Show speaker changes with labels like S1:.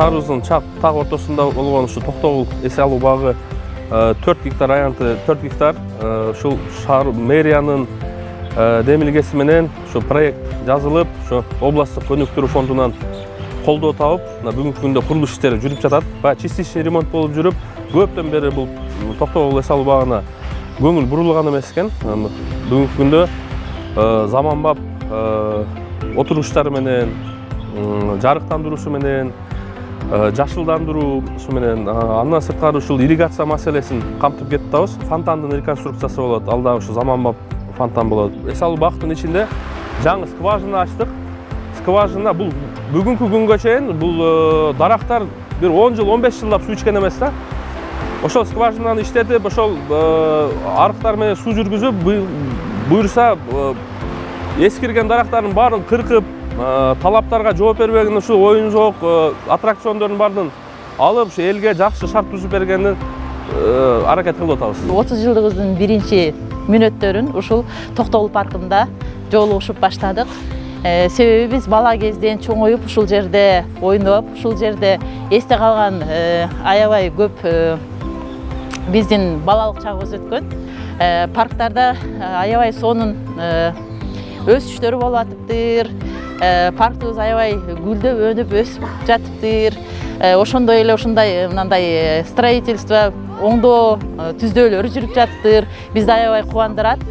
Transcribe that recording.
S1: шаарыбыздын так ортосунда болгон ушу Токтогул эс алуу багы 4 гектар аянты 4 гектар ушул шаар мэриянын демилгеси менен ушу проект жазылып, ушу областтык өнүктүрүү фондунан колдоо табып, бүгүнкү күндө курулуш иштери жүрүп жатат. Баягы частичный ремонт болуп жүрүп, көптөн бери бул Токтогул эс алуу багына көңүл бурулган эмес экен. Бүгүнкү күндө заманбап отуруштары менен, жарыктандыруусу менен, жашылдандыруусу менен, андан сырткары ушул ирригация маселесин камтып кетип атабыз. Фонтандын реконструкциясы болот, ал дагы ушу заманбап фонтан болот. Эс алуу багытын ичинде жаңы скважина ачтык. Скважина бул бүгүнкү күнгө чейин бул дарактар бир 10 жыл, 15 жылдап суу ичкен эмес да. Ошол скважинаны иштетип, ошол арыктар менен суу жүргүзүп, буюрса эскирген дарактардын баарын кыркып, талаптарга жооп бербеген ушул оюн-зоок аттракциондордун баарын алып, ушу элге жакшы шарт түзүп бергенин аракет кылып атабыз.
S2: 30 жылдыгыбыздын биринчи мүнөттөрүн ушул Токтогул паркында жолугушуп баштадык. Себеби биз бала кезден чоңоюп, ушул жерде ойноп, ушул жерде эсте калган аябай көп биздин балалык чагыбыз өткөн. Парктарда аябай сонун өсүштөр болуп атыптыр. Паркыбыз аябай гүлдөп, өнүп, өсүп жатыптыр. Ошондой эле ушундай мындай строительство, оңдоо түздөөлөрү жүрүп жатыптыр. Бизди аябай кубандырат.